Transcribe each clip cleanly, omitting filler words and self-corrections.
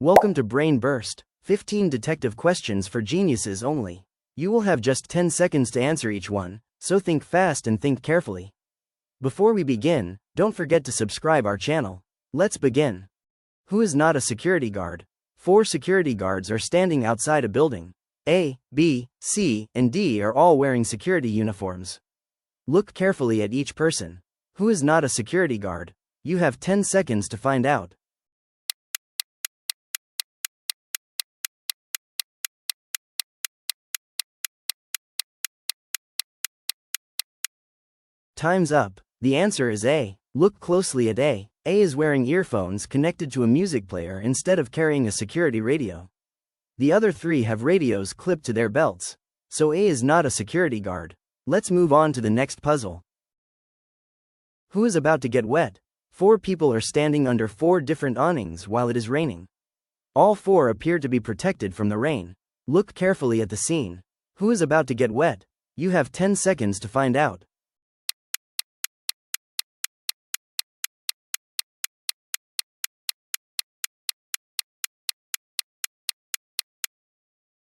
Welcome to Brain Burst, 15 detective questions for geniuses only. You will have just 10 seconds to answer each one, so think fast and think carefully. Before we begin, don't forget to subscribe our channel. Let's begin. Who is not a security guard? 4 security guards are standing outside a building. A, B, C, and D are all wearing security uniforms. Look carefully at each person. Who is not a security guard? You have 10 seconds to find out. Time's up. The answer is A. Look closely at A. A is wearing earphones connected to a music player instead of carrying a security radio. The other 3 have radios clipped to their belts. So A is not a security guard. Let's move on to the next puzzle. Who is about to get wet? 4 people are standing under 4 different awnings while it is raining. All 4 appear to be protected from the rain. Look carefully at the scene. Who is about to get wet? You have 10 seconds to find out.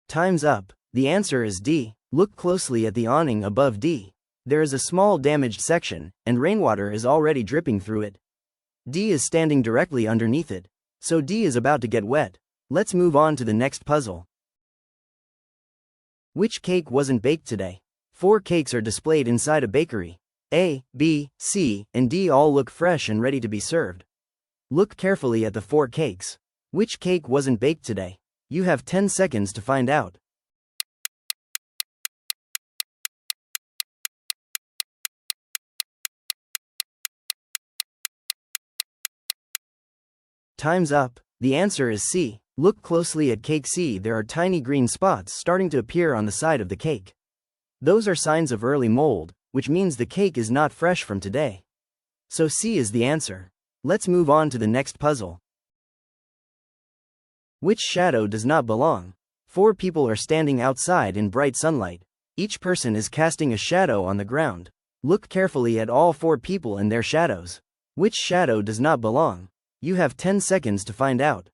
Time's up. The answer is D. Look closely at the awning above D. There is a small damaged section, and rainwater is already dripping through it. D is standing directly underneath it, so D is about to get wet. Let's move on to the next puzzle. Which cake wasn't baked today? 4 cakes are displayed inside a bakery. A, B, C, and D all look fresh and ready to be served. Look carefully at the 4 cakes. Which cake wasn't baked today? You have 10 seconds to find out. Time's up. The answer is C. Look closely at cake C. There are tiny green spots starting to appear on the side of the cake. Those are signs of early mold, which means the cake is not fresh from today. So C is the answer. Let's move on to the next puzzle. Which shadow does not belong? 4 people are standing outside in bright sunlight. Each person is casting a shadow on the ground. Look carefully at all 4 people and their shadows. Which shadow does not belong? You have 10 seconds to find out.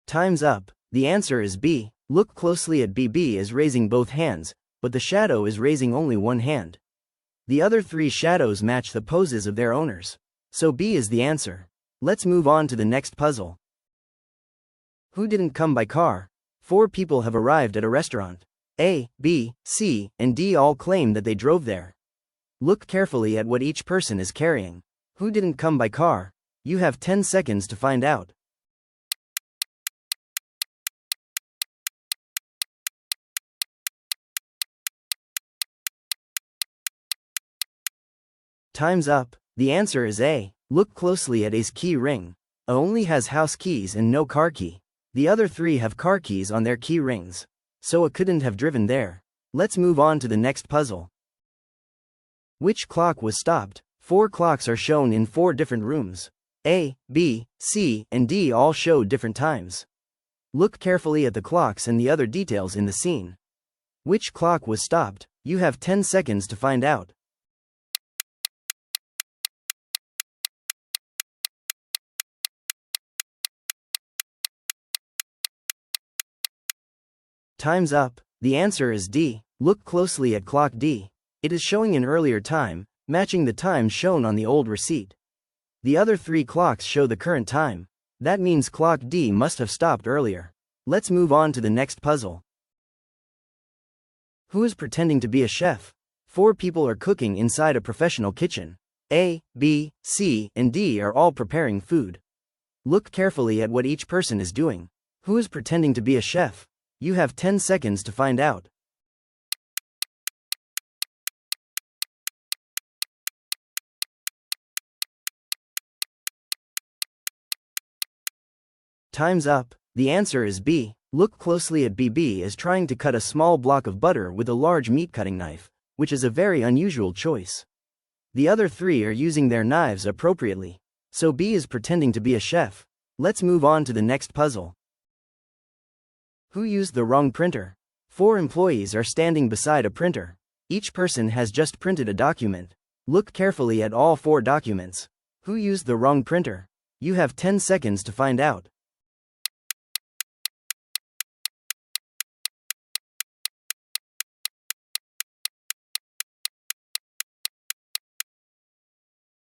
Time's up. The answer is B. Look closely at B. B is raising both hands, but the shadow is raising only one hand. The other 3 shadows match the poses of their owners. So B is the answer. Let's move on to the next puzzle. Who didn't come by car? 4 people have arrived at a restaurant. A, B, C, and D all claim that they drove there. Look carefully at what each person is carrying. Who didn't come by car? You have 10 seconds to find out. Time's up. The answer is A. Look closely at A's key ring. A only has house keys and no car key. The other 3 have car keys on their key rings. So A couldn't have driven there. Let's move on to the next puzzle. Which clock was stopped? 4 clocks are shown in 4 different rooms. A, B, C, and D all show different times. Look carefully at the clocks and the other details in the scene. Which clock was stopped? You have 10 seconds to find out. Time's up. The answer is D. Look closely at clock D. It is showing an earlier time, matching the time shown on the old receipt. The other 3 clocks show the current time. That means clock D must have stopped earlier. Let's move on to the next puzzle. Who is pretending to be a chef? 4 people are cooking inside a professional kitchen. A, B, C, and D are all preparing food. Look carefully at what each person is doing. Who is pretending to be a chef? You have 10 seconds to find out. Time's up. The answer is B. Look closely at B. B is trying to cut a small block of butter with a large meat-cutting knife, which is a very unusual choice. The other 3 are using their knives appropriately. So B is pretending to be a chef. Let's move on to the next puzzle. Who used the wrong printer? 4 employees are standing beside a printer. Each person has just printed a document. Look carefully at all 4 documents. Who used the wrong printer? You have 10 seconds to find out.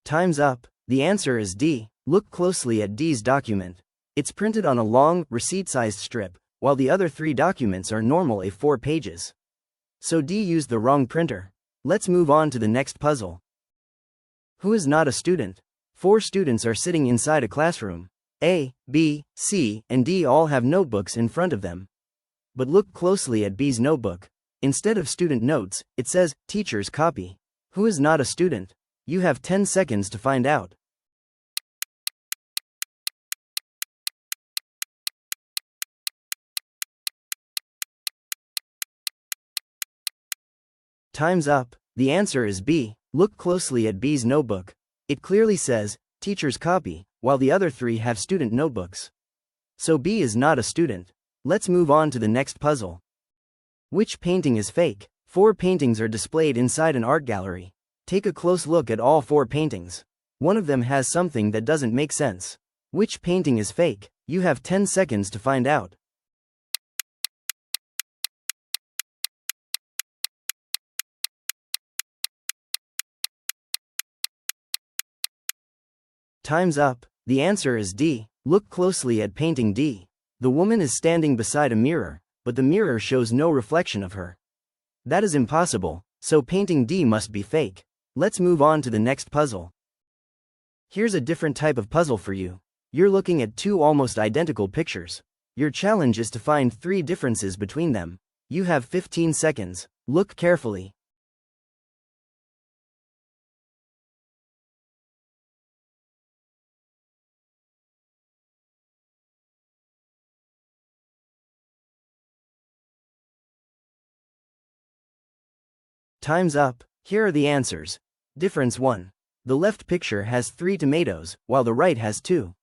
Time's up. The answer is D. Look closely at D's document. It's printed on a long, receipt-sized strip, while the other 3 documents are normal A4 pages. So D used the wrong printer. Let's move on to the next puzzle. Who is not a student? 4 students are sitting inside a classroom. A, B, C, and D all have notebooks in front of them. But look closely at B's notebook. Instead of student notes, it says, teacher's copy. Who is not a student? You have 10 seconds to find out. Time's up. The answer is B. Look closely at B's notebook. It clearly says, teacher's copy, while the other 3 have student notebooks. So B is not a student. Let's move on to the next puzzle. Which painting is fake? 4 paintings are displayed inside an art gallery. Take a close look at all 4 paintings. One of them has something that doesn't make sense. Which painting is fake? You have 10 seconds to find out. Time's up. The answer is D. Look closely at painting D. The woman is standing beside a mirror, but the mirror shows no reflection of her. That is impossible, so painting D must be fake. Let's move on to the next puzzle. Here's a different type of puzzle for you. You're looking at 2 almost identical pictures. Your challenge is to find 3 differences between them. You have 15 seconds. Look carefully. Time's up. Here are the answers. Difference 1. The left picture has 3 tomatoes, while the right has 2.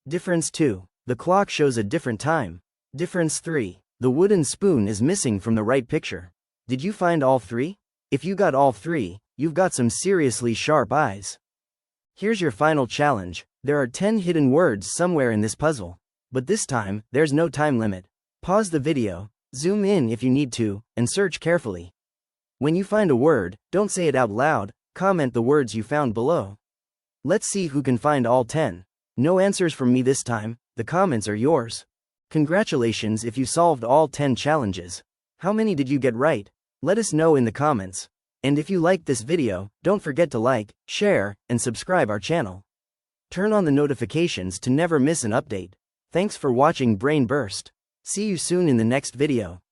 Difference 2. The clock shows a different time. Difference 3. The wooden spoon is missing from the right picture. Did you find all 3? If you got all 3, you've got some seriously sharp eyes. Here's your final challenge. There are 10 hidden words somewhere in this puzzle. But this time, there's no time limit. Pause the video, zoom in if you need to, and search carefully. When you find a word, don't say it out loud, comment the words you found below. Let's see who can find all 10. No answers from me this time, the comments are yours. Congratulations if you solved all 10 challenges. How many did you get right? Let us know in the comments. And if you liked this video, don't forget to like, share, and subscribe our channel. Turn on the notifications to never miss an update. Thanks for watching Brain Burst. See you soon in the next video.